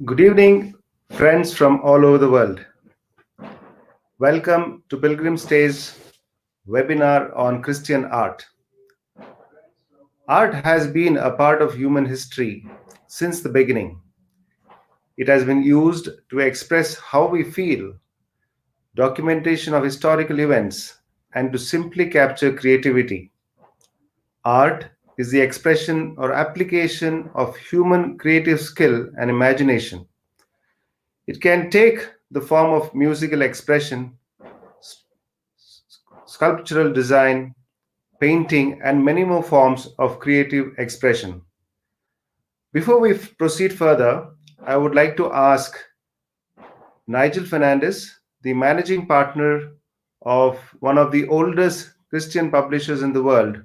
Good evening, friends from all over the world. Welcome to Pilgrim Stays webinar on Christian art. Art has been a part of human history since the beginning. It has been used to express how we feel, documentation of historical events, and to simply capture creativity. Art is the expression or application of human creative skill and imagination. It can take the form of musical expression, sculptural design, painting, and many more forms of creative expression. Before we proceed further, I would like to ask Nigel Fernandez, the managing partner of one of the oldest Christian publishers in the world,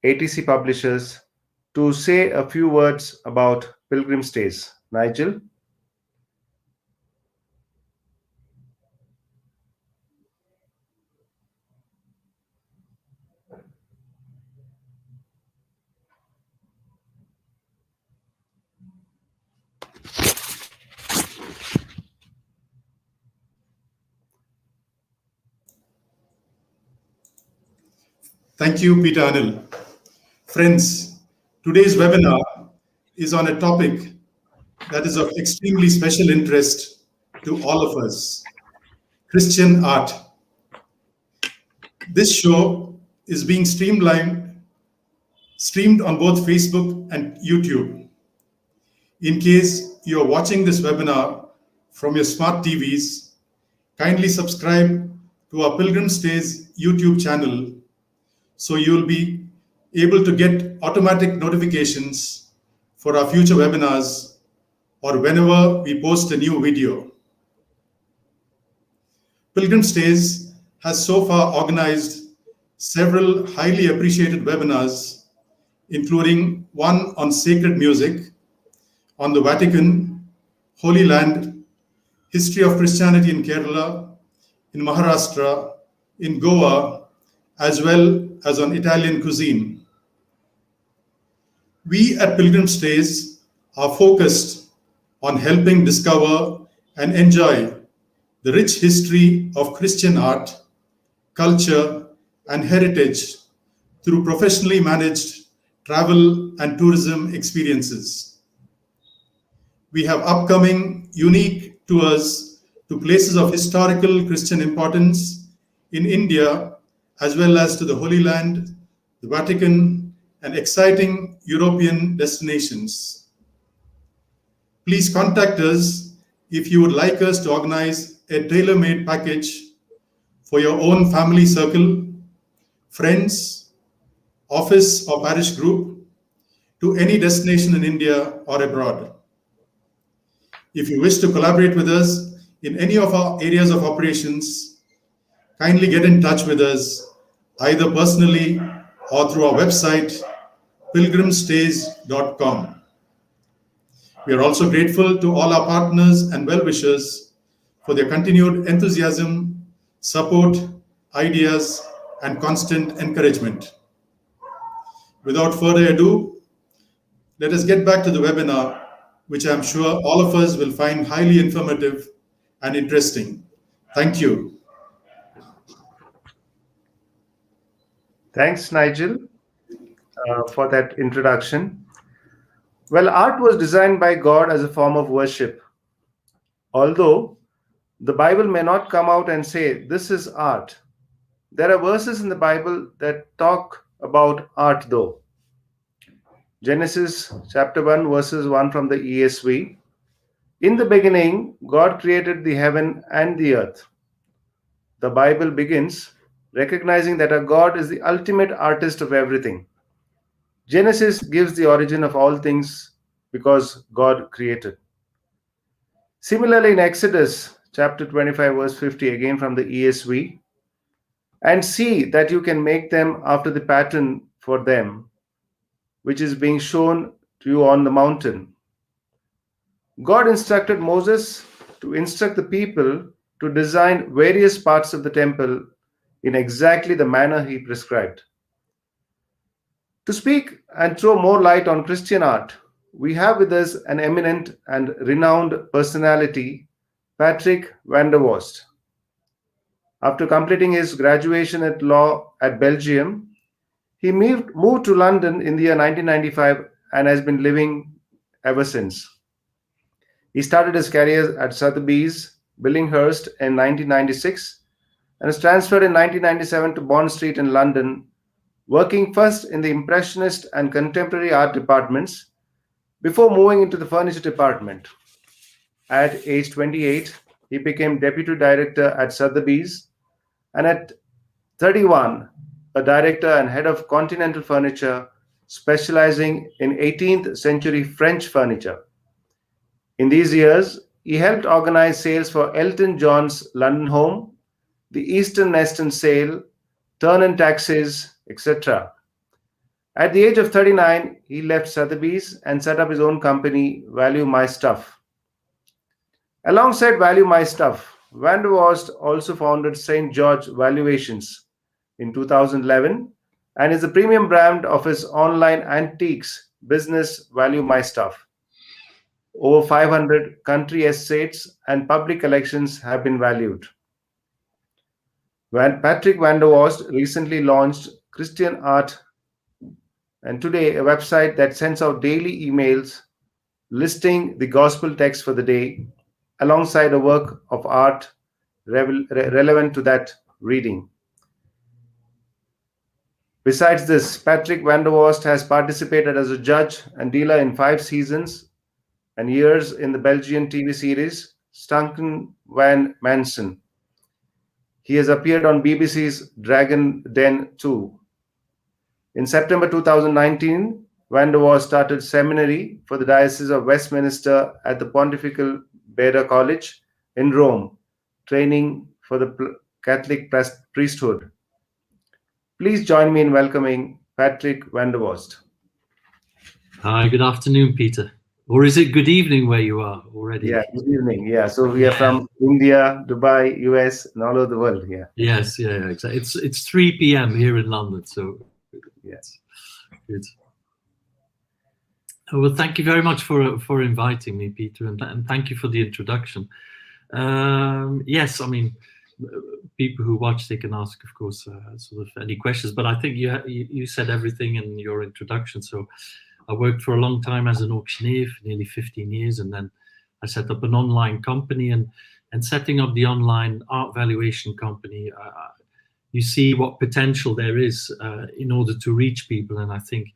ATC Publishers, to say a few words about Pilgrim Stays. Nigel? Thank you, Peter Anil. Friends, today's webinar is on a topic that is of extremely special interest to all of us, Christian art. This show is being streamed on both Facebook and YouTube. In case you're watching this webinar from your smart TVs, kindly subscribe to our Pilgrim Stays YouTube channel so you'll be able to get automatic notifications for our future webinars or whenever we post a new video. Pilgrim Stays has so far organized several highly appreciated webinars, including one on sacred music, on the Vatican, Holy Land, history of Christianity in Kerala, in Maharashtra, in Goa, as well as on Italian cuisine. We at Pilgrim Stays are focused on helping discover and enjoy the rich history of Christian art, culture, and heritage through professionally managed travel and tourism experiences. We have upcoming unique tours to places of historical Christian importance in India, as well as to the Holy Land, the Vatican, and exciting European destinations. Please contact us if you would like us to organize a tailor-made package for your own family circle, friends, office or parish group to any destination in India or abroad. If you wish to collaborate with us in any of our areas of operations, kindly get in touch with us either personally or through our website, pilgrimstays.com. We are also grateful to all our partners and well-wishers for their continued enthusiasm, support, ideas, and constant encouragement. Without further ado, let us get back to the webinar, which I'm sure all of us will find highly informative and interesting. Thank you. Thanks, Nigel, for that introduction. Well, art was designed by God as a form of worship. Although the Bible may not come out and say, this is art, there are verses in the Bible that talk about art though. Genesis chapter 1, verses 1 from the ESV. In the beginning, God created the heaven and the earth. The Bible begins recognizing that our God is the ultimate artist of everything. Genesis gives the origin of all things because God created. Similarly, in Exodus chapter 25, verse 50, again from the ESV, and see that you can make them after the pattern for them, which is being shown to you on the mountain. God instructed Moses to instruct the people to design various parts of the temple in exactly the manner he prescribed. To speak and throw more light on Christian art, we have with us an eminent and renowned personality, Patrick van der Vorst. After completing his graduation at law at Belgium, he moved to London in the year 1995 and has been living ever since. He started his career at Sotheby's, Billinghurst in 1996 and was transferred in 1997 to Bond Street in London, working first in the Impressionist and Contemporary art departments before moving into the furniture department. At age 28, he became deputy director at Sotheby's, and at 31, a director and head of Continental Furniture, specializing in 18th century French furniture. In these years, he helped organize sales for Elton John's London home, the Eastern Nest and Sale, Turn and Taxes, etc. At the age of 39, he left Sotheby's and set up his own company, Value My Stuff. Alongside Value My Stuff, van der Vorst also founded St. George Valuations in 2011 and is the premium brand of his online antiques business, Value My Stuff. Over 500 country estates and public collections have been valued. Patrick van der Vorst recently launched Christian Art, and today a website that sends out daily emails listing the gospel text for the day alongside a work of art relevant to that reading. Besides this, Patrick van der Vorst has participated as a judge and dealer in 5 seasons and years in the Belgian TV series Stunken van Manson. He has appeared on BBC's Dragon Den 2. In September 2019, van der Vorst started seminary for the Diocese of Westminster at the Pontifical Beda College in Rome, training for the Catholic priesthood. Please join me in welcoming Patrick van der Vorst. Hi, good afternoon, Peter. Or is it good evening where you are already? Yeah, good evening. Yeah, so we are from India, Dubai, US, and all over the world. Yeah. Yes, yeah, exactly. It's 3 p.m. here in London, so yes, good. Well, thank you very much for inviting me, Peter, and thank you for the introduction. Yes, I mean, people who watch, they can ask, of course, sort of any questions. But I think you said everything in your introduction. So I worked for a long time as an auctioneer for nearly 15 years, and then I set up an online company. And setting up the online art valuation company, you see what potential there is in order to reach people. And I think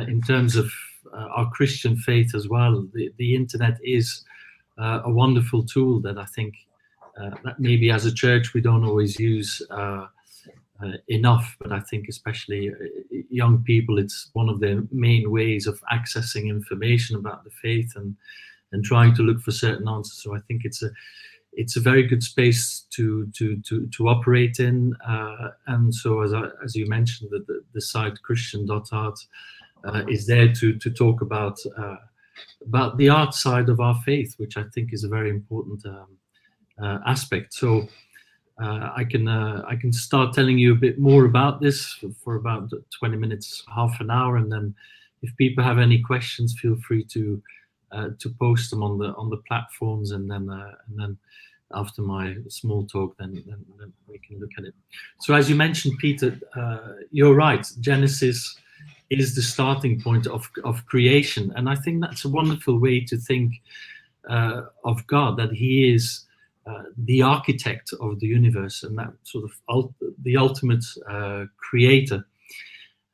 in terms of our Christian faith as well, the internet is a wonderful tool that I think that maybe as a church we don't always use enough, but I think especially young people, it's one of their main ways of accessing information about the faith and trying to look for certain answers. So I think it's a very good space to operate in, and so as you mentioned, the site Christian.art is there to talk about the art side of our faith, which I think is a very important aspect. So I can start telling you a bit more about this for about 20 minutes, half an hour, and then if people have any questions, feel free to post them on the platforms, and then after my small talk, then we can look at it. So as you mentioned, Peter, you're right. Genesis is the starting point of creation, and I think that's a wonderful way to think of God, that He is the architect of the universe and that sort of the ultimate creator,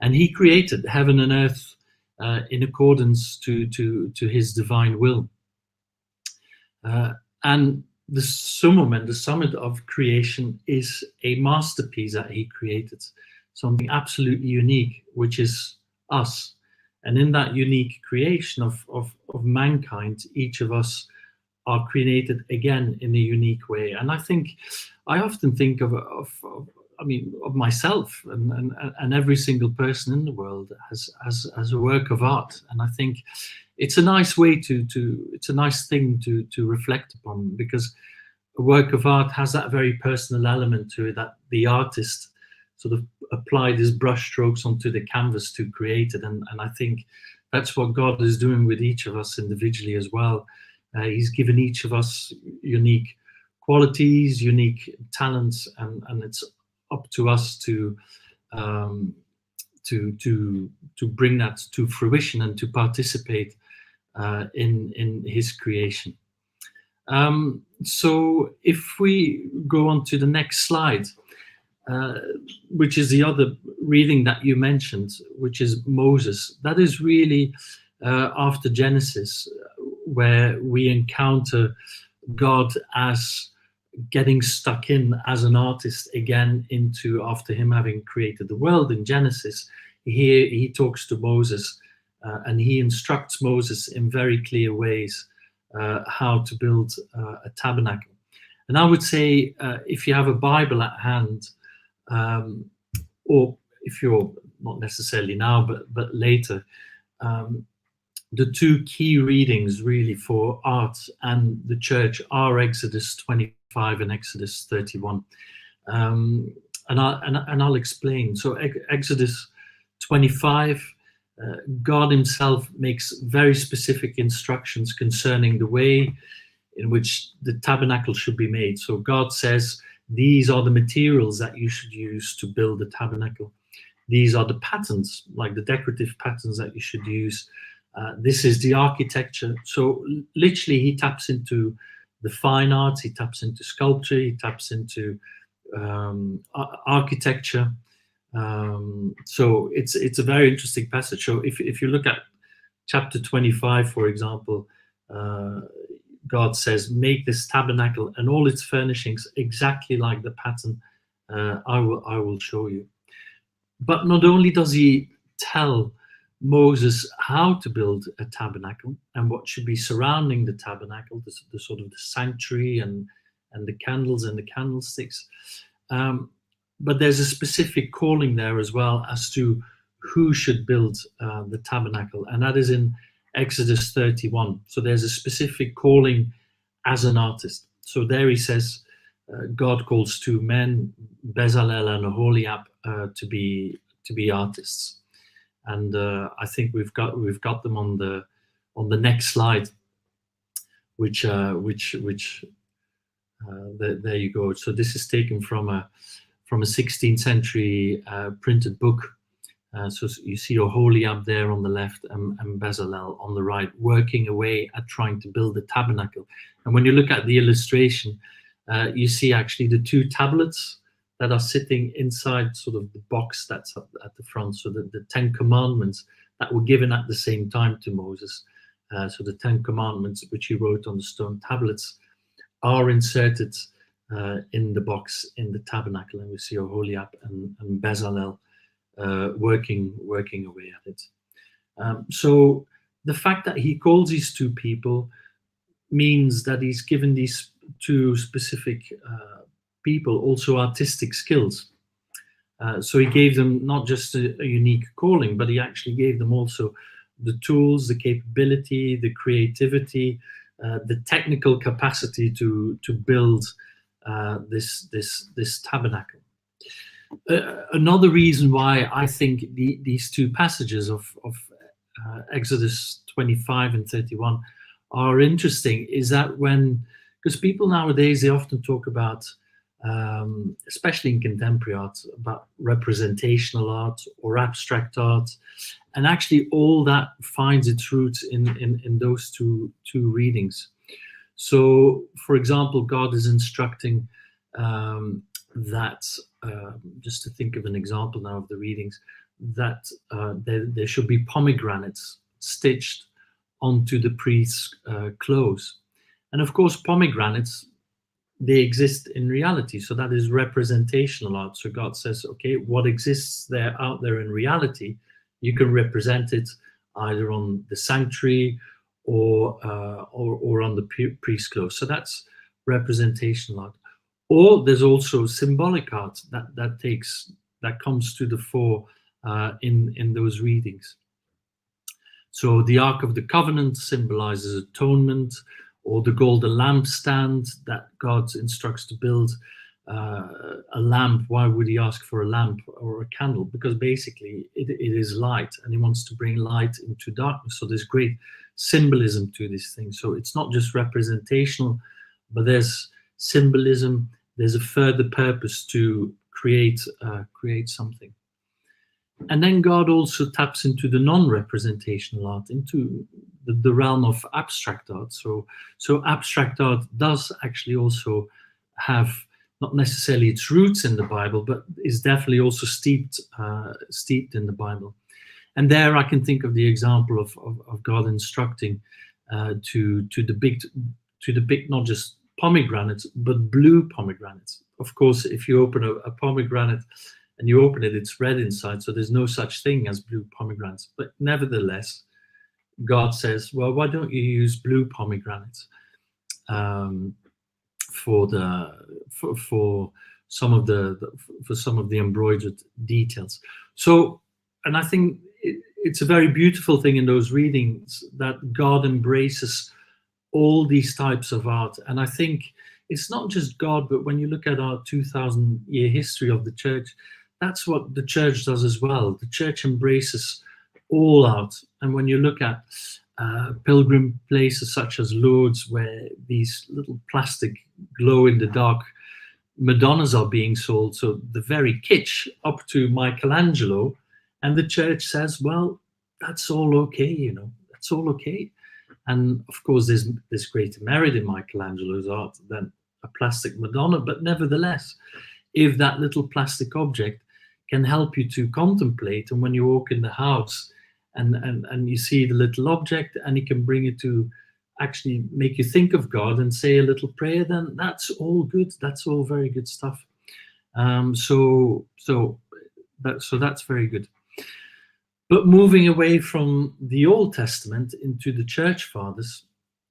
and He created heaven and earth in accordance to His divine will, and the summum and the summit of creation is a masterpiece that He created, something absolutely unique, which is us. And in that unique creation of mankind, each of us are created again in a unique way. And I think I often think of myself and every single person in the world as a work of art. And I think it's a nice way it's a nice thing to reflect upon, because a work of art has that very personal element to it, that the artist sort of applied his brush strokes onto the canvas to create it. And I think that's what God is doing with each of us individually as well. He's given each of us unique qualities, unique talents, and it's up to us to bring that to fruition and to participate in His creation. So if we go on to the next slide, which is the other reading that you mentioned, which is Moses. That is really after Genesis, where we encounter God as getting stuck in as an artist again into, after him having created the world in Genesis. Here he talks to Moses and he instructs Moses in very clear ways how to build a tabernacle. And I would say if you have a Bible at hand, or if you're not necessarily now, but later, the two key readings really for art and the church are Exodus 25 and Exodus 31. And I'll explain. So Exodus 25, God himself makes very specific instructions concerning the way in which the tabernacle should be made. So God says, these are the materials that you should use to build the tabernacle. These are the patterns, like the decorative patterns that you should use. This is the architecture. So literally he taps into the fine arts, he taps into sculpture, he taps into architecture. So it's a very interesting passage. So if you look at chapter 25, for example, God says, make this tabernacle and all its furnishings exactly like the pattern I will show you. But not only does he tell Moses how to build a tabernacle and what should be surrounding the tabernacle, the sort of the sanctuary and the candles and the candlesticks, but there's a specific calling there as well as to who should build the tabernacle, and that is in Exodus 31. So there's a specific calling as an artist. So there he says, God calls two men, Bezalel and Aholiab, to be artists. And I think we've got them on the next slide, which there you go. So this is taken from a 16th century printed book. So you see Aholiab there on the left and Bezalel on the right, working away at trying to build the tabernacle. And when you look at the illustration, you see actually the two tablets that are sitting inside sort of the box that's up at the front. So the 10 Commandments that were given at the same time to Moses. So the 10 Commandments, which he wrote on the stone tablets, are inserted in the box in the tabernacle. And we see Aholiab and Bezalel working away at it. So the fact that he calls these two people means that he's given these two specific people also artistic skills. So he gave them not just a unique calling, but he actually gave them also the tools, the capability, the creativity, the technical capacity to build this tabernacle. Another reason why I think these two passages of Exodus 25 and 31 are interesting is that because people nowadays, they often talk about, especially in contemporary art, about representational art or abstract art, and actually all that finds its roots in those two readings. So, for example, God is instructing that, just to think of an example now of the readings, that there should be pomegranates stitched onto the priest's clothes. And of course, pomegranates, they exist in reality. So that is representational art. So God says, okay, what exists there out there in reality, you can represent it either on the sanctuary or on the priest's clothes. So that's representational art. Or there's also symbolic art that comes to the fore in those readings. So the Ark of the Covenant symbolizes atonement, or the golden lampstand that God instructs to build a lamp, why would he ask for a lamp or a candle? Because basically it is light, and he wants to bring light into darkness. So there's great symbolism to this thing. So it's not just representational, but there's symbolism. There's a further purpose to create something. And then God also taps into the non-representational art, into the realm of abstract art. So abstract art does actually also have not necessarily its roots in the Bible, but is definitely also steeped in the Bible. And there I can think of the example of God instructing to depict not just pomegranates, but blue pomegranates. Of course, if you open a pomegranate and you open it, it's red inside, so there's no such thing as blue pomegranates. But nevertheless, God says, well, why don't you use blue pomegranates for some of the embroidered details? So, and I think it's a very beautiful thing in those readings that God embraces all these types of art. And I think it's not just God, but when you look at our 2,000-year history of the church, that's what the church does as well. The church embraces all art. And when you look at pilgrim places such as Lourdes, where these little plastic glow-in-the-dark Madonnas are being sold, so the very kitsch, up to Michelangelo, and the church says, well, that's all okay, that's all okay. And of course, there's greater merit in Michelangelo's art than a plastic Madonna, but nevertheless, if that little plastic object can help you to contemplate, and when you walk in the house and you see the little object and it can bring you to actually make you think of God and say a little prayer, then that's all good. That's all very good stuff. So that's very good. But moving away from the Old Testament into the Church Fathers,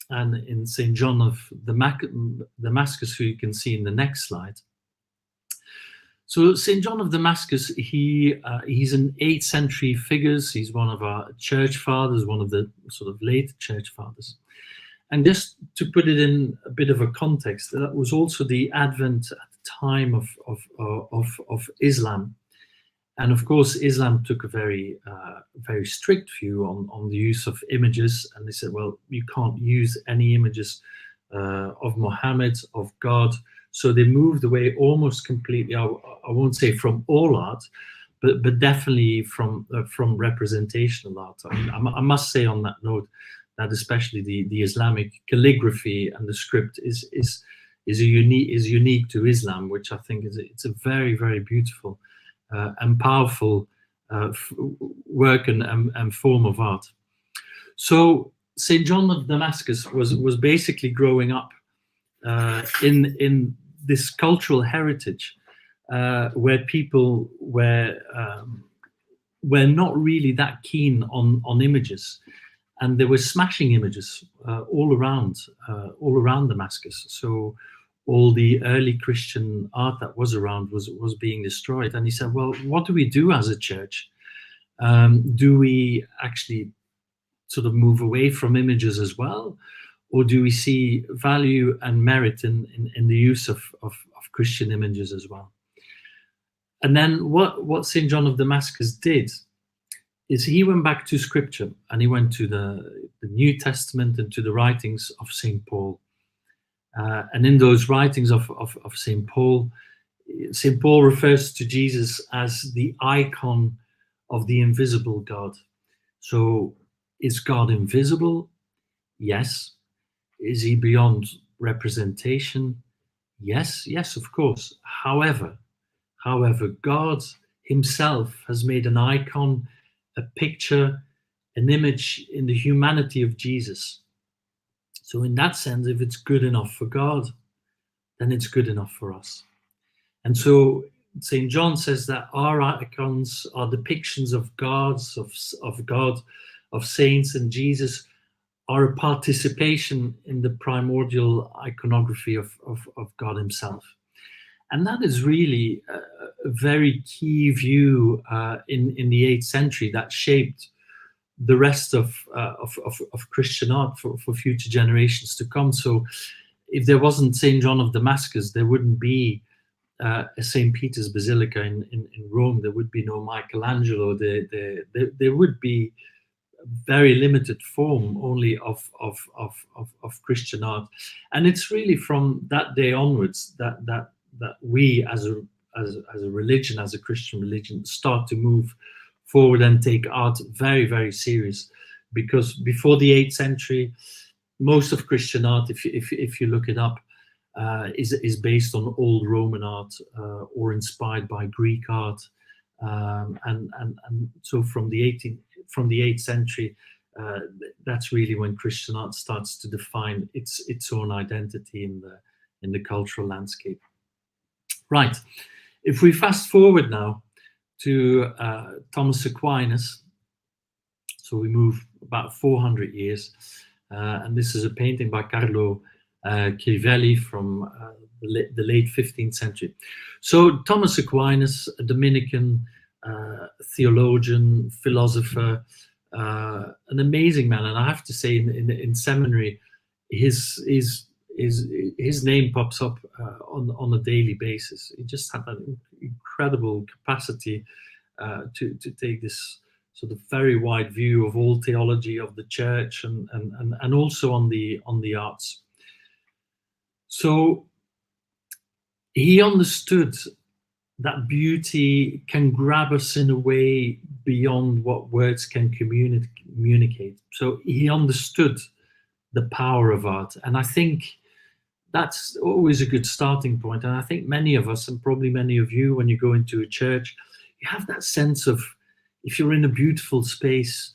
and in St. John of Damascus, who you can see in the next slide. So St. John of Damascus, he's an 8th century figure. He's one of our Church Fathers, one of the sort of late Church Fathers. And just to put it in a bit of a context, that was also the advent at the time of Islam. And of course, Islam took a very strict view on the use of images. And they said, well, you can't use any images of Muhammad, of God. So they moved away almost completely, I won't say from all art, but definitely from representational art. I mean, I must say on that note that especially the Islamic calligraphy and the script is unique to Islam, which I think it's a very, very beautiful and powerful work and form of art. So St. John of Damascus was basically growing up in this cultural heritage where people were not really that keen on images, and they were smashing images all around Damascus. So all the early Christian art that was around was being destroyed. And he said, well, what do we do as a church? Do we actually sort of move away from images as well? Or do we see value and merit in the use of Christian images as well? And then what St. John of Damascus did is he went back to scripture, and he went to the New Testament and to the writings of St. Paul. And in those writings of St. Paul refers to Jesus as the icon of the invisible God. So is God invisible? Yes. Is he beyond representation? Yes, of course. However, God himself has made an icon, a picture, an image in the humanity of Jesus. So in that sense, if it's good enough for God, then it's good enough for us. And so St. John says that our icons are depictions of gods, of God, of saints, and Jesus are a participation in the primordial iconography of God himself. And that is really a very key view in the 8th century that shaped the rest of Christian art for future generations to come. So if there wasn't St. John of Damascus, there wouldn't be St. Peter's Basilica in Rome, there would be no Michelangelo. There would be a very limited form only of Christian art, and it's really from that day onwards that we as a religion, as a Christian religion, start to move forward and take art very, very serious. Because before the 8th century, most of Christian art, if you look it up, is based on old Roman art or inspired by Greek art, and so from the 8th century, that's really when Christian art starts to define its own identity in the cultural landscape. Right. If we fast forward now to Thomas Aquinas, so we move about 400 years, and this is a painting by Carlo Crivelli from the late 15th century. So Thomas Aquinas, a Dominican theologian, philosopher, an amazing man, and I have to say, in seminary, his name pops up on a daily basis. He just had an incredible capacity to take this sort of very wide view of all theology of the church and also on the arts. So he understood that beauty can grab us in a way beyond what words can communicate. So he understood the power of art, and I think that's always a good starting point. And I think many of us, and probably many of you, when you go into a church, you have that sense of, if you're in a beautiful space,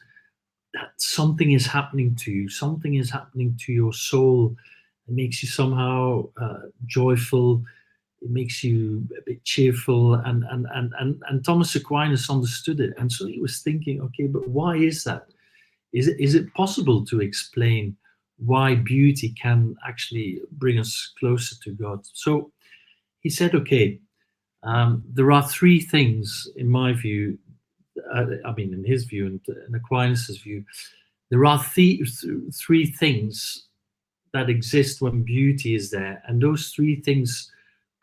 that something is happening to you, something is happening to your soul. It makes you somehow joyful. It makes you a bit cheerful. And Thomas Aquinas understood it. And so he was thinking, okay, but why is that? Is it possible to explain why beauty can actually bring us closer to God? So he said, okay, there are three things, in my view, in his view and Aquinas' view, there are three things that exist when beauty is there, and those three things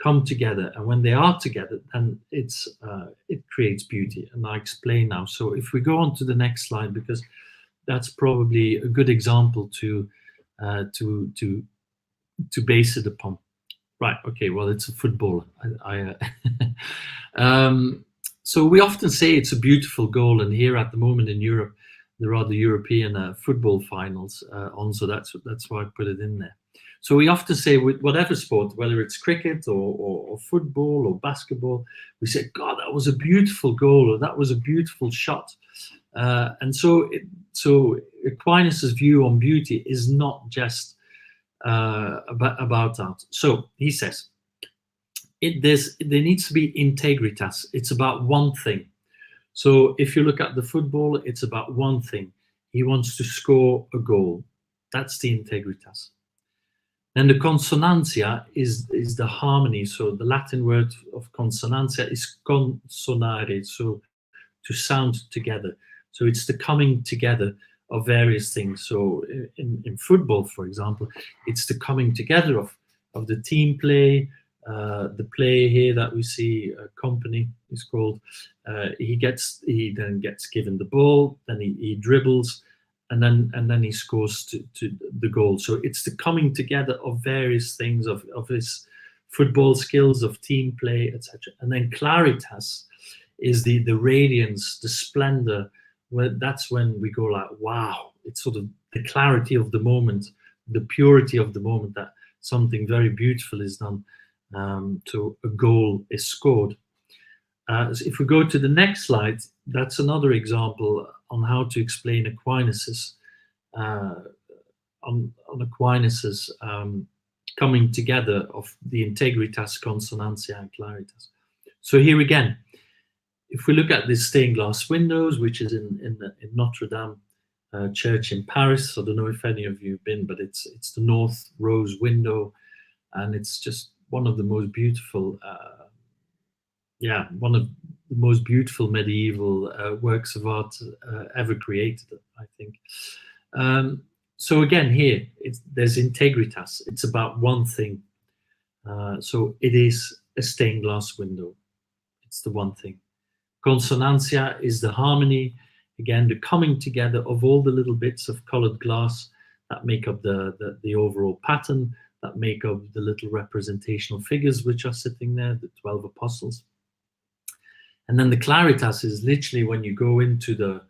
come together, and when they are together, then it creates beauty. And I explain now. So if we go on to the next slide, because that's probably a good example to base it upon. Right. Okay. Well, it's a football. So we often say it's a beautiful goal, and here at the moment in Europe, there are the European football finals on, so that's why I put it in there. So we often say, with whatever sport, whether it's cricket or football or basketball, we say, God, that was a beautiful goal, or that was a beautiful shot. And so Aquinas' view on beauty is not just about art. So he says, there needs to be integritas. It's about one thing. So if you look at the football, it's about one thing. He wants to score a goal. That's the integritas. Then the consonantia is the harmony. So the Latin word of consonantia is consonare, so to sound together. So it's the coming together of various things. So in football, for example, it's the coming together of the team play. The player here that we see, Kompany is called, he then gets given the ball, then he dribbles, and then he scores to the goal. So it's the coming together of various things of his football skills, of team play, etc. And then claritas is the radiance, the splendor. That's when we go like, wow! It's sort of the clarity of the moment, the purity of the moment, that something very beautiful is done. So a goal is scored. So if we go to the next slide, that's another example on how to explain Aquinas' on Aquinas' coming together of the integritas, consonantia, and claritas. So here again, if we look at these stained glass windows, which is in Notre Dame Church in Paris, I don't know if any of you have been, but it's the North Rose window, and it's just one of the most beautiful, one of the most beautiful medieval works of art ever created, I think. So again, here there's integritas. It's about one thing. So it is a stained glass window. It's the one thing. Consonantia is the harmony, again, the coming together of all the little bits of colored glass that make up the overall pattern, that make up the little representational figures which are sitting there, the 12 apostles. And then the claritas is literally when you go into the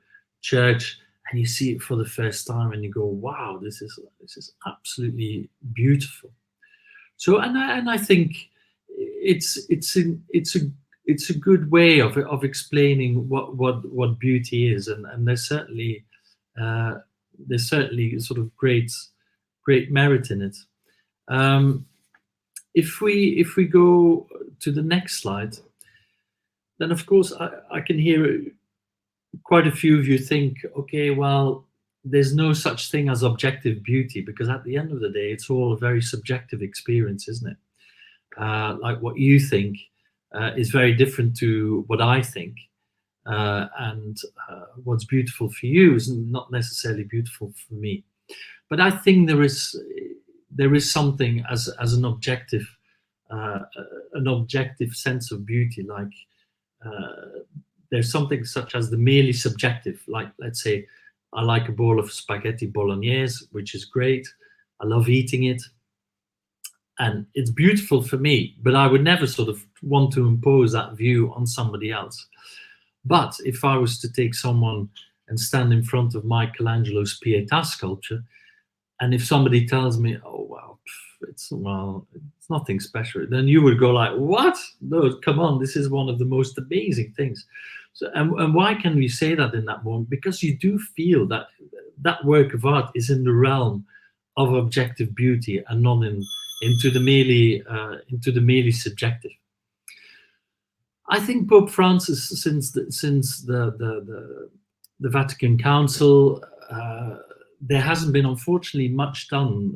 church and you see it for the first time and you go, wow, this is absolutely beautiful. So, and I think it's a good way of explaining what beauty is, and there's certainly sort of great merit in it. If we go to the next slide, then of course I can hear quite a few of you think, okay, well, there's no such thing as objective beauty, because at the end of the day, it's all a very subjective experience, isn't it? Like what you think is very different to what I think, and what's beautiful for you is not necessarily beautiful for me. But I think there is something as an objective sense of beauty, like there's something such as the merely subjective, like let's say I like a bowl of spaghetti bolognese, which is great. I love eating it. And it's beautiful for me, but I would never sort of want to impose that view on somebody else. But if I was to take someone and stand in front of Michelangelo's Pietà sculpture, and if somebody tells me, oh, well, it's nothing special, then you would go like, what? No, come on, this is one of the most amazing things. So, and why can we say that in that moment? Because you do feel that that work of art is in the realm of objective beauty and not into the merely subjective. I think Pope Francis, since the Vatican Council, there hasn't been, unfortunately, much done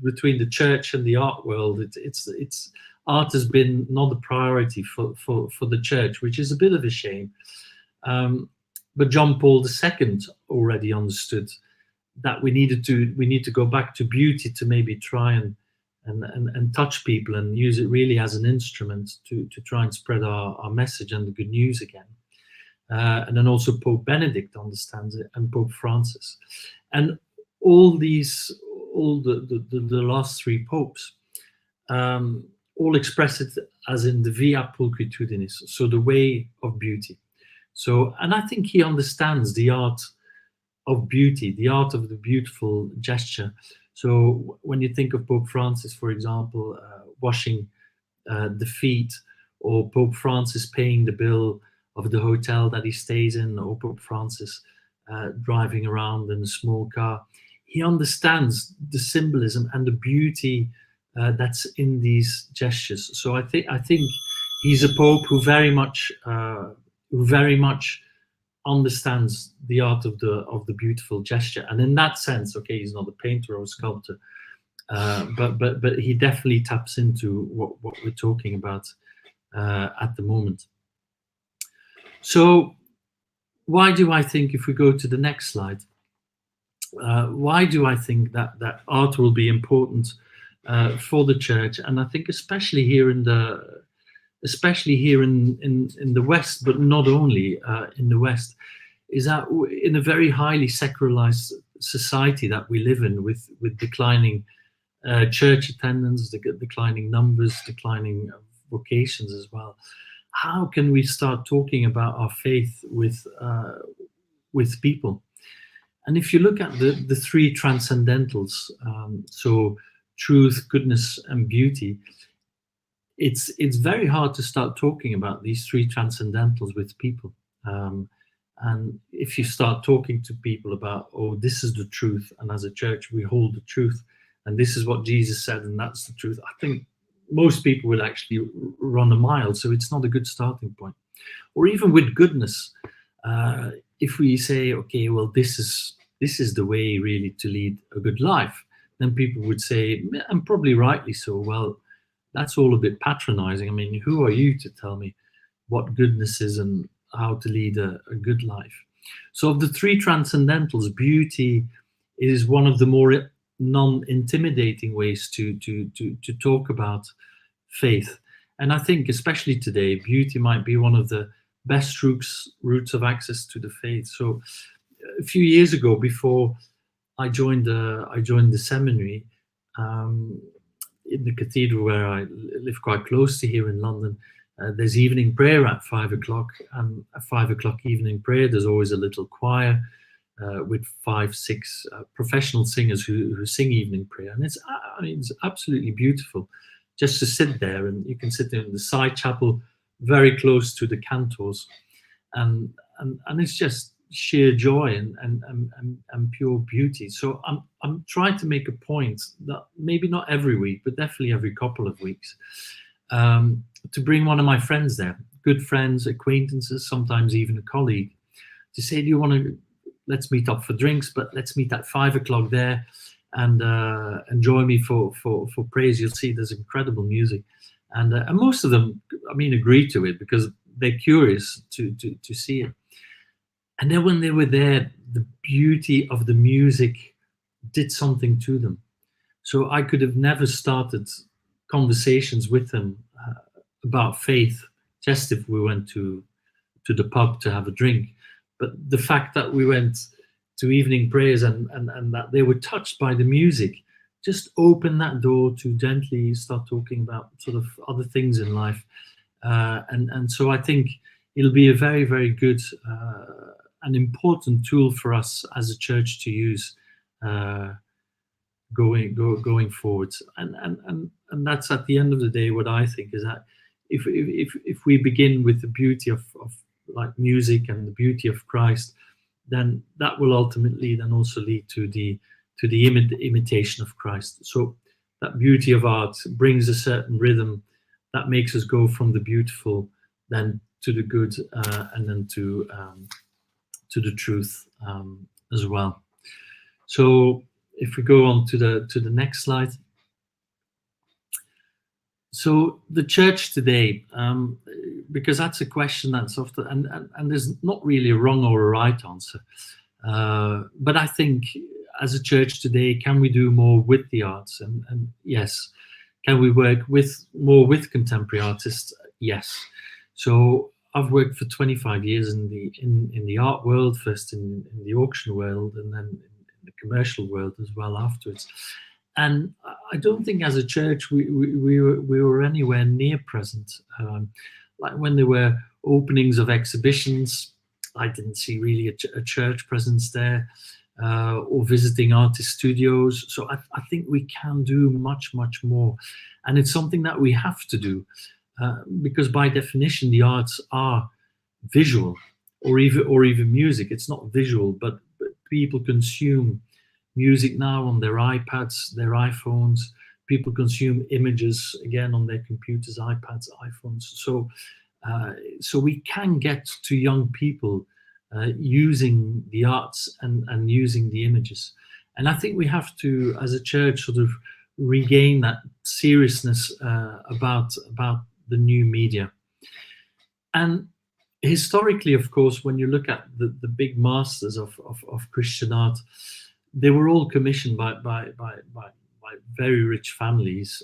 between the church and the art world. It's art has been not a priority for the church, which is a bit of a shame. But John Paul II already understood that we need to go back to beauty to maybe try and touch people and use it really as an instrument to try and spread our message and the good news again. And then also Pope Benedict understands it, and Pope Francis, and all the last three popes all express it as in the via pulcritudinis, so the way of beauty. So, and I think he understands the art of beauty, the art of the beautiful gesture. So when you think of Pope Francis, for example, washing the feet, or Pope Francis paying the bill of the hotel that he stays in, or Pope Francis driving around in a small car, he understands the symbolism and the beauty that's in these gestures. So I think he's a pope who very much understands the art of the beautiful gesture. And in that sense, okay, he's not a painter or a sculptor, but he definitely taps into what we're talking about at the moment. So why do I think, if we go to the next slide, why do I think that art will be important for the church? And I think especially here in the West, but not only in the West, is that in a very highly secularized society that we live in, with declining church attendance, declining numbers, declining vocations as well, how can we start talking about our faith with people? And if you look at the three transcendentals, so truth, goodness, and beauty, it's very hard to start talking about these three transcendentals with people. And if you start talking to people about, oh, this is the truth, and as a church we hold the truth, and this is what Jesus said, and that's the truth, I think most people will actually run a mile. So it's not a good starting point. Or even with goodness, if we say, okay, well, this is the way really to lead a good life, then people would say, and probably rightly so, well, that's all a bit patronizing. I mean, who are you to tell me what goodness is and how to lead a good life? So of the three transcendentals, beauty is one of the more non-intimidating ways to talk about faith. And I think especially today, beauty might be one of the best routes of access to the faith. So a few years ago, before I joined the seminary, in the cathedral where I live quite close to here in London, there's evening prayer at 5 o'clock, and at 5 o'clock evening prayer, there's always a little choir with 5-6 professional singers who sing evening prayer, and it's absolutely beautiful just to sit there, and you can sit there in the side chapel, very close to the cantors, and it's just sheer joy and pure beauty. So I'm trying to make a point that maybe not every week, but definitely every couple of weeks, to bring one of my friends there, good friends, acquaintances, sometimes even a colleague, to say, do you want to, let's meet up for drinks, but let's meet at 5 o'clock there, and join me for praise. You'll see there's incredible music, and most of them, agree to it because they're curious to see it. And then when they were there, the beauty of the music did something to them. So I could have never started conversations with them about faith, just if we went to the pub to have a drink. But the fact that we went to evening prayers and that they were touched by the music just opened that door to gently start talking about sort of other things in life. And so I think it'll be a very, very good an important tool for us as a church to use going forward, and that's at the end of the day what I think is that if we begin with the beauty of like music and the beauty of Christ, then that will ultimately then also lead to the imitation of Christ. So that beauty of art brings a certain rhythm that makes us go from the beautiful then to the good, and then to the truth as well. So if we go on to the next slide. So the church today, because that's a question that's often, and there's not really a wrong or a right answer, but I think as a church today, can we do more with the arts? And yes. Can we work more with contemporary artists? Yes. So I've worked for 25 years in the art world, first in the auction world, and then in the commercial world as well afterwards. And I don't think as a church we were anywhere near present. Like when there were openings of exhibitions, I didn't see really a church presence there, or visiting artist studios. So I think we can do much, much more. And it's something that we have to do. Because by definition, the arts are visual, or even music. It's not visual, but people consume music now on their iPads, their iPhones. People consume images again on their computers, iPads, iPhones. So we can get to young people using the arts and using the images. And I think we have to, as a church, sort of regain that seriousness about the new media. And historically, of course, when you look at the big masters of Christian art, they were all commissioned by very rich families,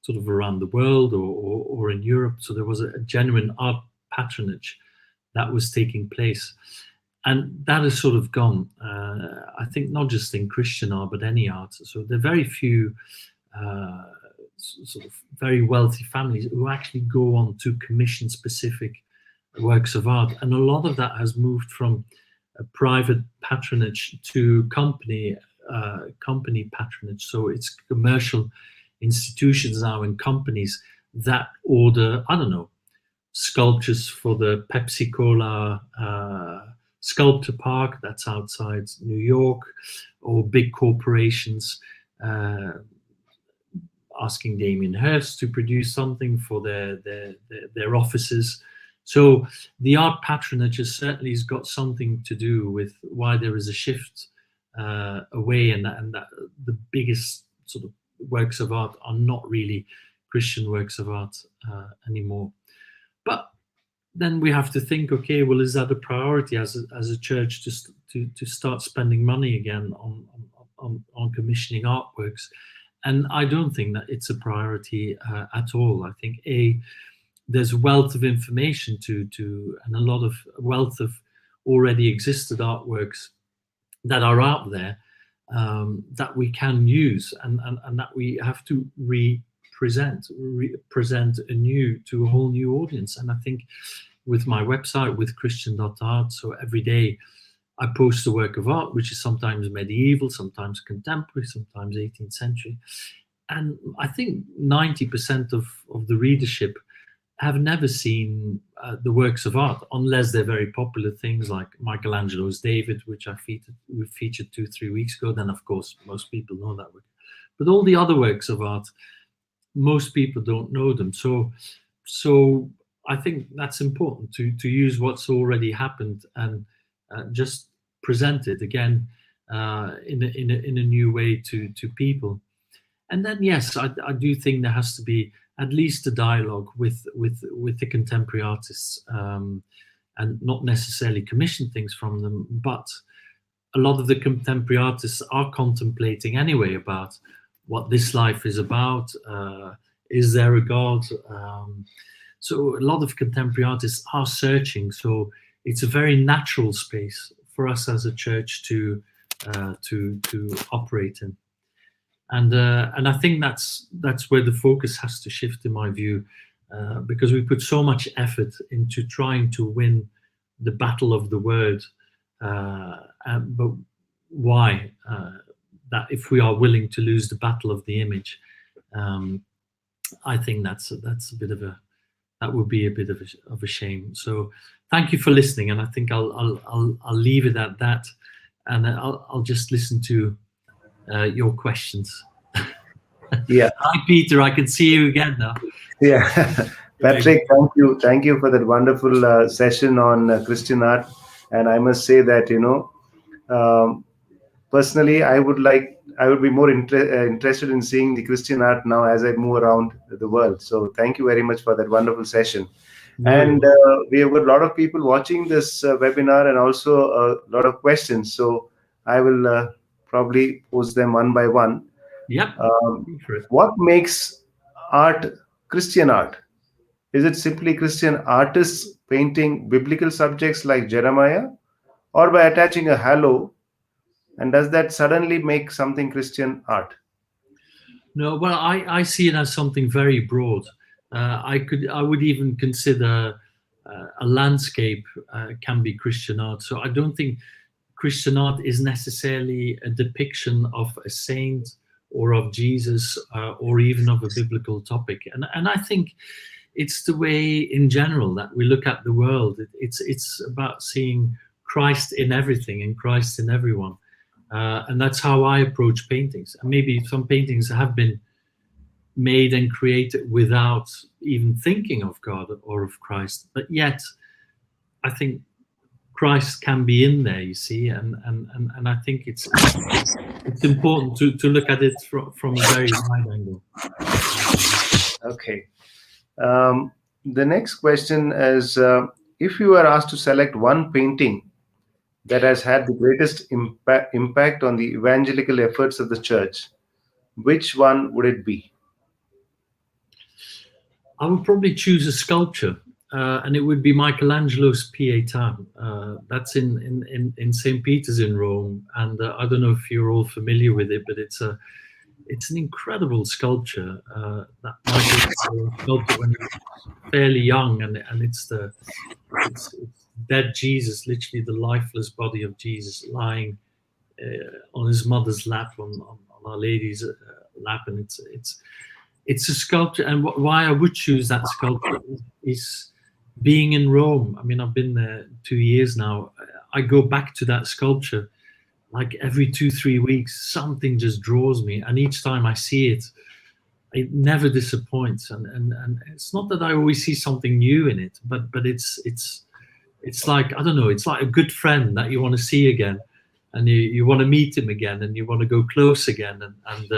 sort of around the world or in Europe. So there was a genuine art patronage that was taking place. And that has sort of gone, I think, not just in Christian art, but any art. So there are very few sort of very wealthy families who actually go on to commission specific works of art. And a lot of that has moved from a private patronage to company patronage. So it's commercial institutions now and companies that order, I don't know, sculptures for the Pepsi Cola sculpture park that's outside New York, or big corporations asking Damien Hirst to produce something for their offices. So the art patronage has certainly got something to do with why there is a shift away, and that the biggest sort of works of art are not really Christian works of art anymore. But then we have to think, okay, well, is that a priority as a church to start spending money again on commissioning artworks? And I don't think that it's a priority at all. I think there's wealth of information and a lot of wealth of already existed artworks that are out there that we can use and that we have to present anew to a whole new audience. And I think with my website, with Christian.art, so every day I post a work of art, which is sometimes medieval, sometimes contemporary, sometimes 18th century. And I think 90% of the readership have never seen the works of art, unless they're very popular things like Michelangelo's David, which we featured 2-3 weeks ago. Then, of course, most people know that work. But all the other works of art, most people don't know them. So I think that's important to use what's already happened and just present it again in a new way to people. And then, yes, I do think there has to be at least a dialogue with the contemporary artists, and not necessarily commission things from them, but a lot of the contemporary artists are contemplating anyway about what this life is about. Is there a God? So a lot of contemporary artists are searching. So it's a very natural space for us as a church to operate in. And I think that's where the focus has to shift, in my view, because we put so much effort into trying to win the battle of the word. But why? That if we are willing to lose the battle of the image, I think that would be a bit of a shame. So thank you for listening, and I think I'll leave it at that, and I'll just listen to your questions. Yeah. Hi, Peter. I can see you again now. Yeah. Patrick, thank you for that wonderful session on Christian art. And I must say that, personally, I would be more interested in seeing the Christian art now as I move around the world. So thank you very much for that wonderful session. And we have got a lot of people watching this webinar, and also a lot of questions. So I will probably pose them one by one. Yep. What makes art Christian art? Is it simply Christian artists painting biblical subjects like Jeremiah, or by attaching a halo? And does that suddenly make something Christian art? No, well, I see it as something very broad. I would even consider a landscape can be Christian art. So I don't think Christian art is necessarily a depiction of a saint or of Jesus or even of a biblical topic. And I think it's the way in general that we look at the world. It's about seeing Christ in everything and Christ in everyone. And that's how I approach paintings. And maybe some paintings have been made and created without even thinking of God or of Christ. But yet, I think Christ can be in there, you see, and I think it's important to look at it from a very wide angle. Okay. The next question is, if you were asked to select one painting that has had the greatest impact on the evangelical efforts of the church, which one would it be? I would probably choose a sculpture, and it would be Michelangelo's Pietà. That's in St. Peter's in Rome, and I don't know if you're all familiar with it, but it's an incredible sculpture that Michael sculpted when he was fairly young, and it's dead Jesus, literally the lifeless body of Jesus lying on his mother's lap, on Our Lady's lap, and it's a sculpture. And why I would choose that sculpture is being in Rome. I mean, I've been there 2 years now. I go back to that sculpture like every 2-3 weeks. Something just draws me, and each time I see it, it never disappoints. And it's not that I always see something new in it, but it's like, I don't know, it's like a good friend that you want to see again, and you want to meet him again, and you want to go close again, and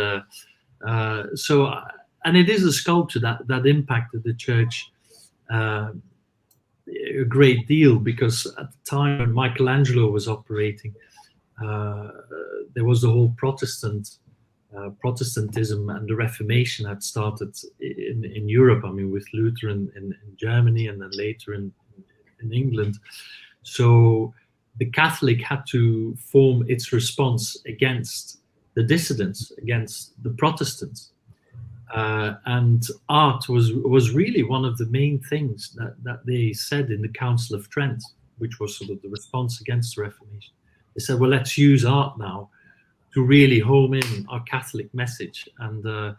it is a sculpture that impacted the church a great deal, because at the time when Michelangelo was operating, there was the whole Protestant Protestantism and the Reformation had started in Europe. I mean, with Luther in Germany, and then later in England. So the Catholic had to form its response against the dissidents, against the Protestants. And art was really one of the main things that they said in the Council of Trent, which was sort of the response against the Reformation. They said, well, let's use art now to really home in our Catholic message. And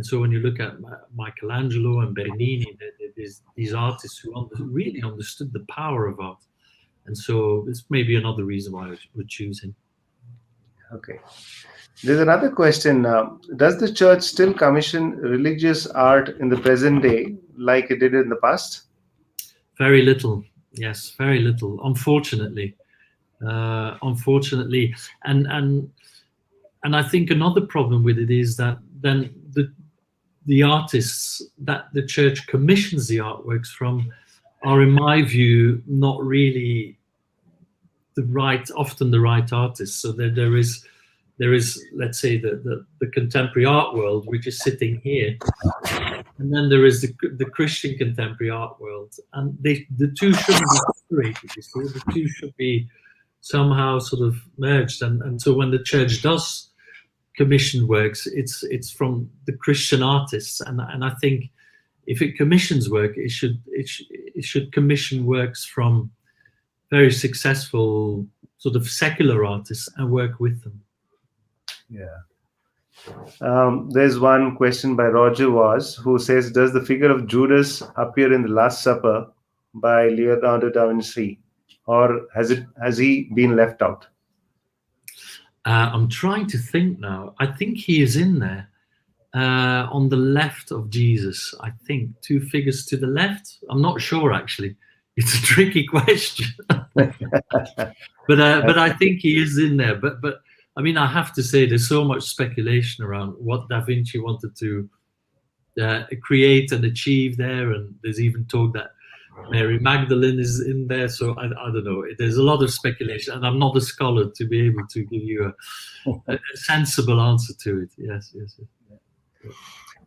so when you look at Michelangelo and Bernini, there's these artists who really understood the power of art. And so it's maybe another reason why we're choosing. Okay. There's another question. Does the church still commission religious art in the present day like it did in the past? Very little. Yes, very little. Unfortunately. And I think another problem with it is that then the artists that the church commissions the artworks from are, in my view, not really often the right artists. So there is, let's say, the contemporary art world, which is sitting here, and then there is the Christian contemporary art world, and the two shouldn't be separated. You see, the two should be somehow sort of merged. And so when the church does commission works, it's from the Christian artists, and I think if it commissions work, it should commission works from very successful sort of secular artists and work with them. Yeah. There's one question by Roger Waz, who says, does the figure of Judas appear in the Last Supper by Leonardo da Vinci, or has he been left out? I'm trying to think now. I think he is in there on the left of Jesus. I think 2 figures to the left. I'm not sure, actually. It's a tricky question. but I think he is in there. But I mean, I have to say, there's so much speculation around what Da Vinci wanted to create and achieve there, and there's even talk that Mary Magdalene is in there. So I don't know. There's a lot of speculation, and I'm not a scholar to be able to give you a sensible answer to it. Yes.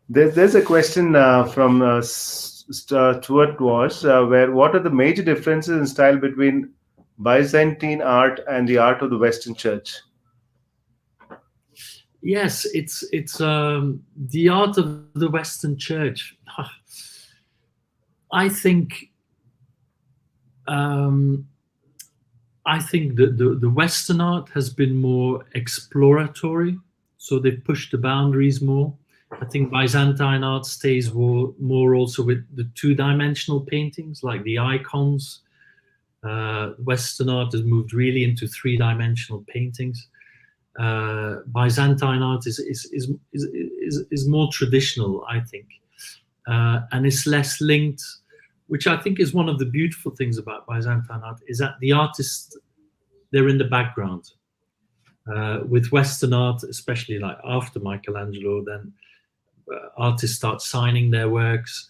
There's a question from Stuart Walsh, where what are the major differences in style between Byzantine art and the art of the Western Church? Yes, it's the art of the Western Church. I think the Western art has been more exploratory, so they've pushed the boundaries more. I think Byzantine art stays more also with the 2-dimensional paintings, like the icons. Western art has moved really into 3-dimensional paintings. Byzantine art is more traditional, I think, and it's less linked, which I think is one of the beautiful things about Byzantine art, is that the artists, they're in the background. With Western art, especially like after Michelangelo, then artists start signing their works.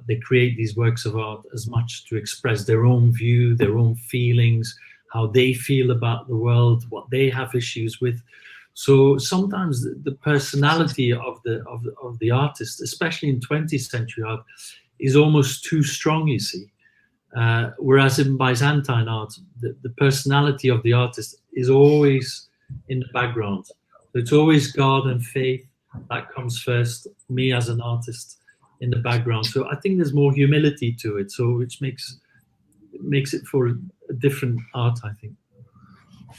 They create these works of art as much to express their own view, their own feelings, how they feel about the world, what they have issues with. So sometimes the personality of the artist, especially in 20th century art, is almost too strong, you see. Whereas in Byzantine art, the personality of the artist is always in the background. So it's always God and faith that comes first, me as an artist in the background. So I think there's more humility to it, so which makes it for a different art, I think.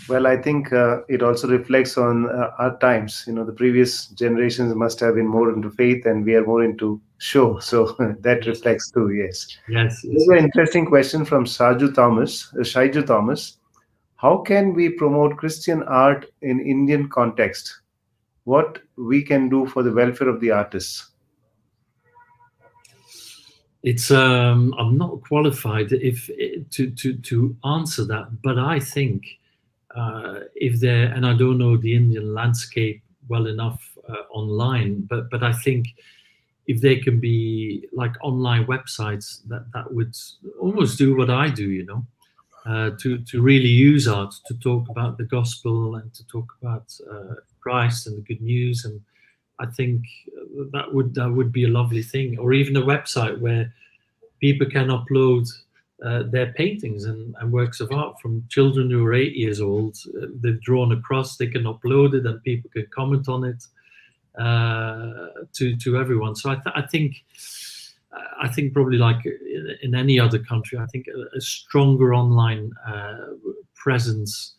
Well, I think it also reflects on our times. The previous generations must have been more into faith, and we are more into show. So that reflects too, yes. Yes. There's an interesting question from Shaiju Thomas. How can we promote Christian art in Indian context? What we can do for the welfare of the artists? It's I'm not qualified to answer that, but I think and I don't know the Indian landscape well enough online, but I think if there can be like online websites that would almost do what I do, to really use art to talk about the gospel and to talk about Christ and the good news. And I think that would be a lovely thing. Or even a website where people can upload their paintings and works of art from children who are 8 years old. They've drawn a cross, they can upload it and people can comment on it to everyone. So I think probably like in any other country, I think a stronger online presence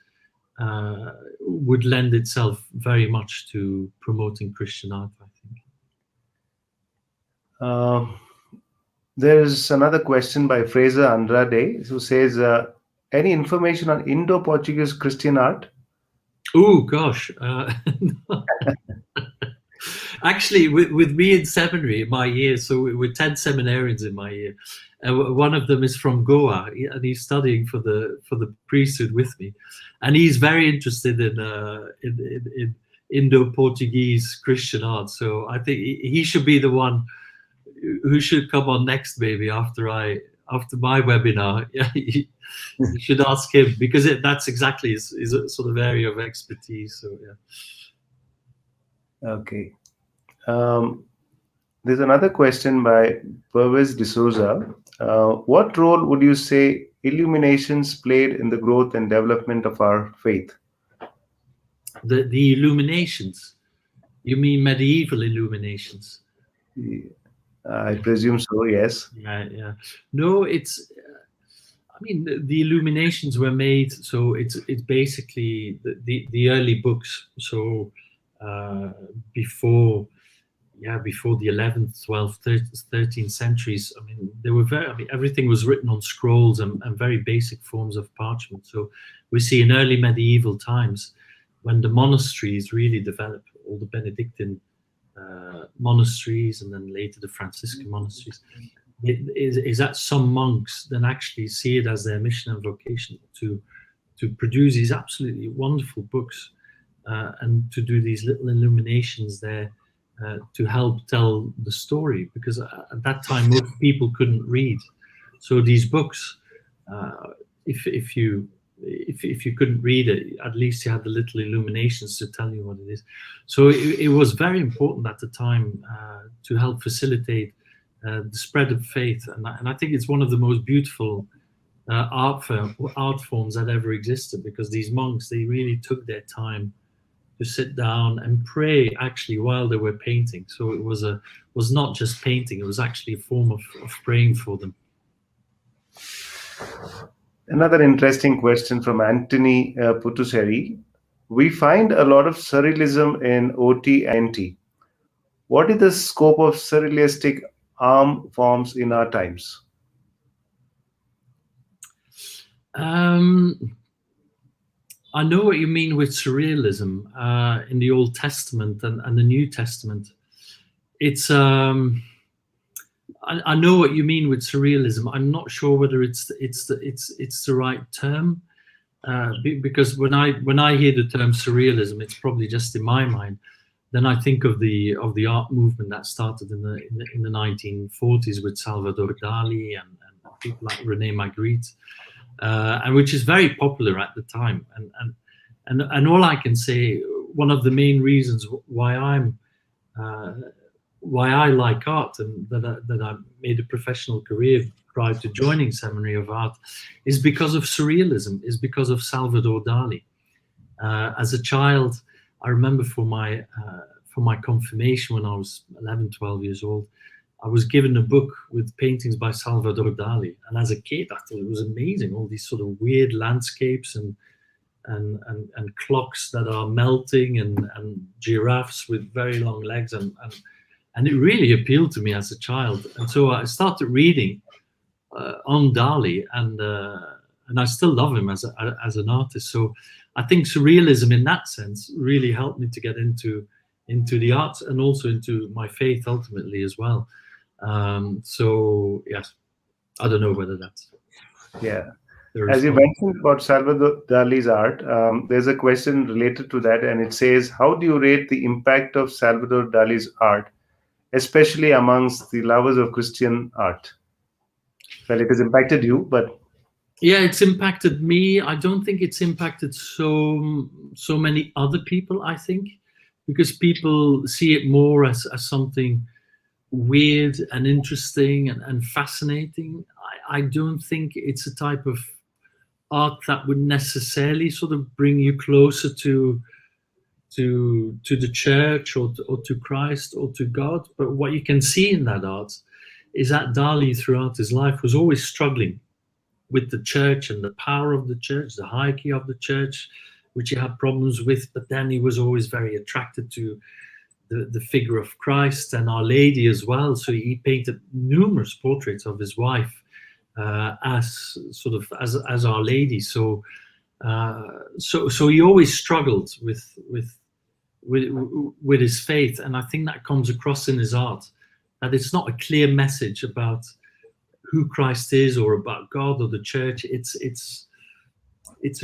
would lend itself very much to promoting Christian art, I think. There's another question by Fraser Andrade who says, any information on Indo-Portuguese Christian art? Oh gosh. Actually, with me in seminary, my year, so we're 10 seminarians in my year. One of them is from Goa, and he's studying for the priesthood with me, and he's very interested in Indo-Portuguese Christian art. So I think he should be the one who should come on next, maybe after my webinar. Yeah, you should ask him, because that's exactly his sort of area of expertise. So yeah. Okay. There's another question by Pervez D'Souza. What role would you say illuminations played in the growth and development of our faith? The illuminations? You mean medieval illuminations? I presume so, yes. Yeah. No, it's. I mean, the illuminations were made, so it's basically the early books. So before the 11th, 12th, 13th centuries, I mean, they were everything was written on scrolls and very basic forms of parchment. So we see in early medieval times, when the monasteries really developed, all the Benedictine monasteries and then later the Franciscan monasteries, is that some monks then actually see it as their mission and vocation to produce these absolutely wonderful books and to do these little illuminations there to help tell the story, because at that time most people couldn't read. So these books, if you couldn't read it, at least you had the little illuminations to tell you what it is. So it was very important at the time to help facilitate the spread of faith, and I think it's one of the most beautiful art forms that ever existed, because these monks, they really took their time to sit down and pray actually while they were painting. So it was not just painting, it was actually a form of praying for them. Another interesting question from Anthony Putuseri. We find a lot of surrealism in OT and NT. What is the scope of surrealistic art forms in our times? I know what you mean with surrealism in the Old Testament and the New Testament. It's I know what you mean with surrealism. I'm not sure whether it's the right term, because when I hear the term surrealism, it's probably just in my mind. Then I think of the art movement that started in the 1940s with Salvador Dali and people like René Magritte. And which is very popular at the time, and all I can say, one of the main reasons why I like art and that I made a professional career prior to joining Seminary of Art is because of surrealism, is because of Salvador Dali. As a child, I remember for my confirmation when I was 11, 12 years old, I was given a book with paintings by Salvador Dali, and as a kid, I thought it was amazing. All these sort of weird landscapes and clocks that are melting and giraffes with very long legs, and it really appealed to me as a child. And so I started reading on Dali, and I still love him as an artist. So I think surrealism, in that sense, really helped me to get into the arts and also into my faith ultimately as well. So yes, I don't know whether that's As you mentioned about Salvador Dali's art, there's a question related to that, and it says, how do you rate the impact of Salvador Dali's art, especially amongst the lovers of Christian art? Well, it has impacted you, but Yeah, it's impacted me. I don't think it's impacted so many other people, I think, because people see it more as something weird and interesting and fascinating. I don't think it's a type of art that would necessarily sort of bring you closer to the church or to Christ or to God. But what you can see in that art is that Dali throughout his life was always struggling with the church and the power of the church, the hierarchy of the church, which he had problems with. But then he was always very attracted to the figure of Christ and Our Lady as well. So he painted numerous portraits of his wife as sort of as Our Lady. So he always struggled with his faith, and I think that comes across in his art. That it's not a clear message about who Christ is or about God or the church. It's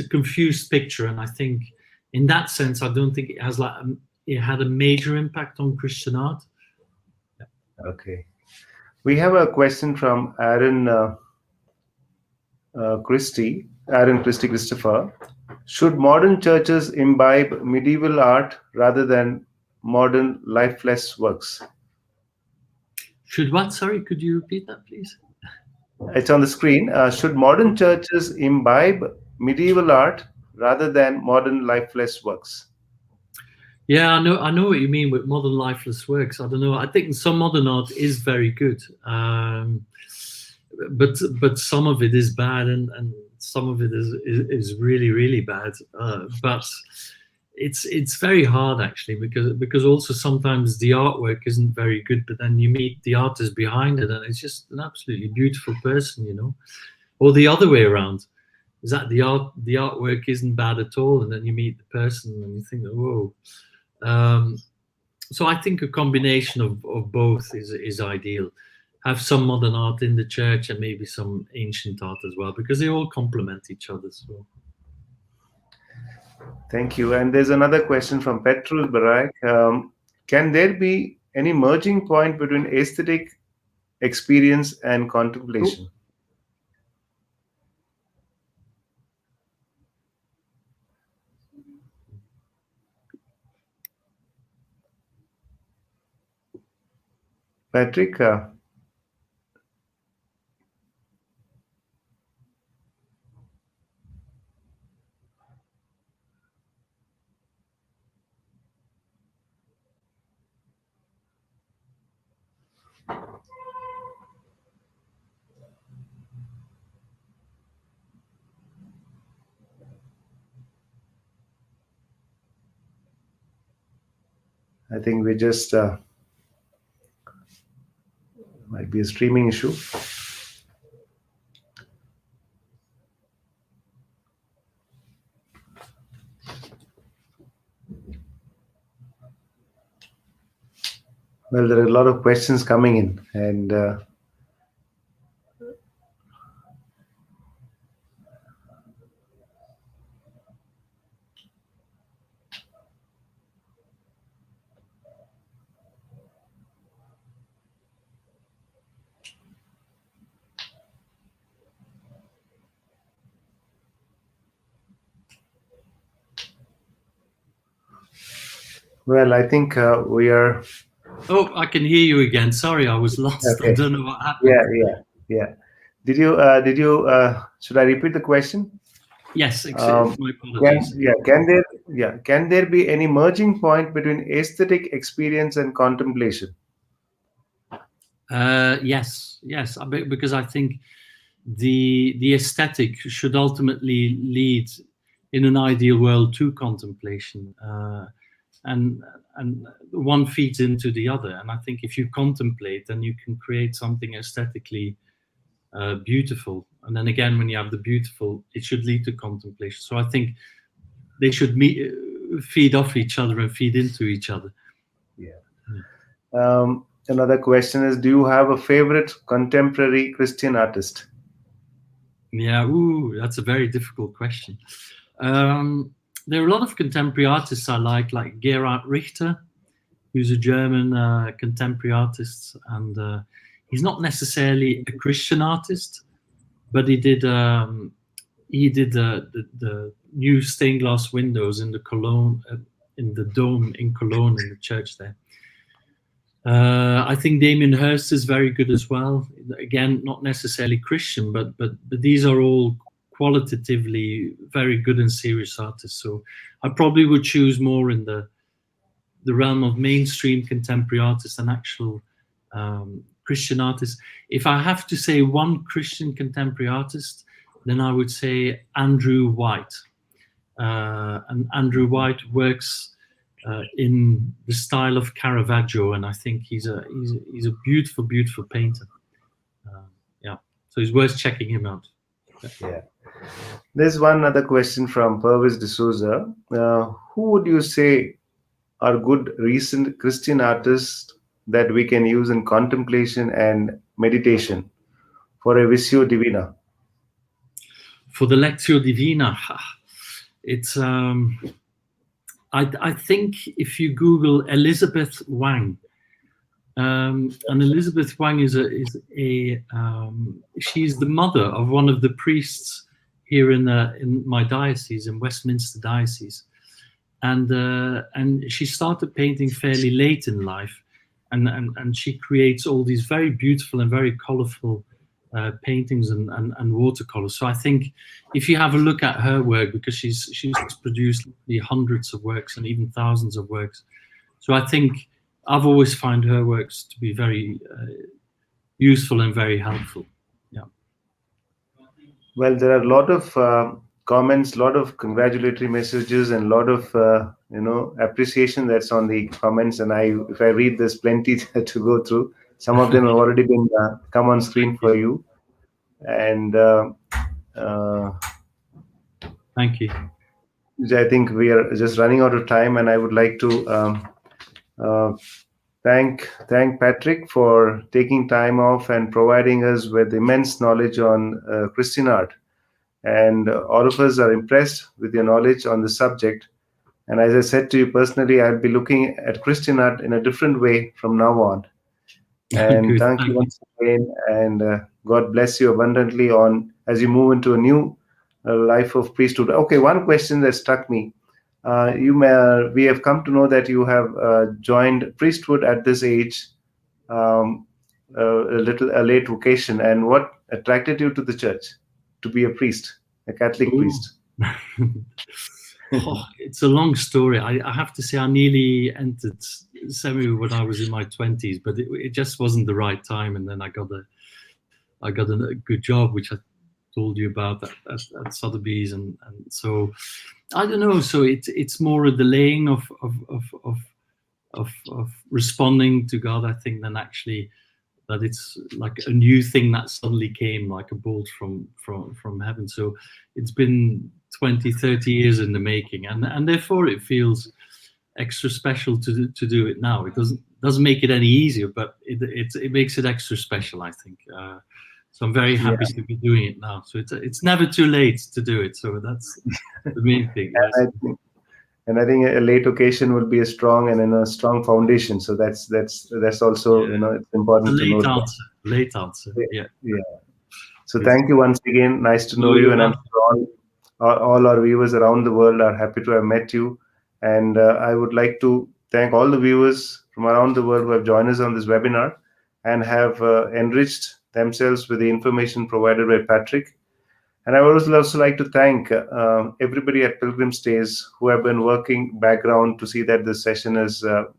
a confused picture, and I think in that sense, I don't think it has it had a major impact on Christian art. Okay. We have a question from Aaron Christopher. Should modern churches imbibe medieval art rather than modern lifeless works? Should what? Sorry, could you repeat that, please? It's on the screen. Should modern churches imbibe medieval art rather than modern lifeless works? Yeah, I know what you mean with modern lifeless works. I don't know. I think some modern art is very good, but some of it is bad, and some of it is really, really bad. But it's very hard actually, because also sometimes the artwork isn't very good, but then you meet the artist behind it, and it's just an absolutely beautiful person, you know. Or the other way around, is that the artwork isn't bad at all, and then you meet the person and you think, whoa. So I think a combination of both is ideal. Have some modern art in the church and maybe some ancient art as well, because they all complement each other. So. Thank you. And there's another question from Petrul Barak. Can there be any merging point between aesthetic experience and contemplation? Patrick? I think we just might be a streaming issue. Well, there are a lot of questions coming in, and well, I think we are. Oh, I can hear you again. Sorry, I was lost. Okay. I don't know what happened. Yeah. Did you? Should I repeat the question? Yes, my apologies. Can there be any merging point between aesthetic experience and contemplation? Yes, because I think the aesthetic should ultimately lead, in an ideal world, to contemplation, and one feeds into the other. And I think if you contemplate, then you can create something aesthetically beautiful. And then again, when you have the beautiful, it should lead to contemplation. So I think they should feed off each other and feed into each other. Yeah. Another question is, do you have a favorite contemporary Christian artist? Yeah, that's a very difficult question. There are a lot of contemporary artists I like Gerhard Richter, who's a German contemporary artist, and he's not necessarily a Christian artist, but he did he did the new stained glass windows in the Cologne, in the dome in Cologne, in the church there. I think Damien Hirst is very good as well. Again, not necessarily Christian, but these are all qualitatively very good and serious artists. So I probably would choose more in the realm of mainstream contemporary artists than actual Christian artists. If I have to say one Christian contemporary artist, then I would say Andrew White. And Andrew White works in the style of Caravaggio, and I think he's a beautiful, beautiful painter. Yeah, so it's worth checking him out. Yeah. There's one other question from Purvis D'Souza. Who would you say are good recent Christian artists that we can use in contemplation and meditation for a Visio Divina? For the Lectio Divina, it's I think if you Google Elizabeth Wang, and Elizabeth Wang is she's the mother of one of the priests here in my diocese, in Westminster Diocese, and she started painting fairly late in life, and she creates all these very beautiful and very colorful paintings and watercolors. So I think if you have a look at her work, because she's produced hundreds of works and even thousands of works, so I think I've always found her works to be very useful and very helpful. Yeah. Well, there are a lot of comments, a lot of congratulatory messages, and a lot of appreciation that's on the comments. And if I read, there's plenty to go through. Some of them have already been come on screen for you. And thank you. I think we are just running out of time, and I would like to thank Patrick for taking time off and providing us with immense knowledge on Christian art. And all of us are impressed with your knowledge on the subject. And as I said to you personally, I'll be looking at Christian art in a different way from now on. And thank you once again, and God bless you abundantly as you move into a new life of priesthood. Okay, one question that struck me. We have come to know that you have joined priesthood at this age, a late vocation. And what attracted you to the church, to be a priest, a Catholic priest? It's a long story. I have to say I nearly entered seminary when I was in my 20s, but it just wasn't the right time. And then I got a good job, which I told you about at Sotheby's, and so I don't know. So it's more a delaying of responding to God, I think, than actually that it's like a new thing that suddenly came like a bolt from heaven. So it's been 20, 30 years in the making, and therefore it feels extra special to do it now. It doesn't make it any easier, but it makes it extra special, I think. So I'm very happy to be doing it now. So it's never too late to do it. So that's the main thing. And I think a late occasion will be a strong and a strong foundation. So that's also it's important to know. Late answer. Yeah. So thank you once again. Nice to know you, and I'm sure all our viewers around the world are happy to have met you. And I would like to thank all the viewers from around the world who have joined us on this webinar and have enriched themselves with the information provided by Patrick. And I would also like to thank everybody at Pilgrim Stays who have been working background to see that this session is done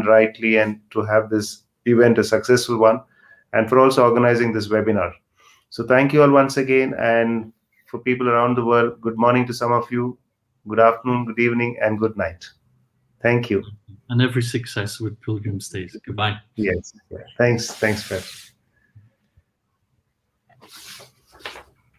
rightly, and to have this event a successful one, and for also organizing this webinar. So thank you all once again. And for people around the world, good morning to some of you, good afternoon, good evening, and good night. Thank you. And every success with Pilgrim Stays. Goodbye. Yes. Yeah. Thanks, Pat.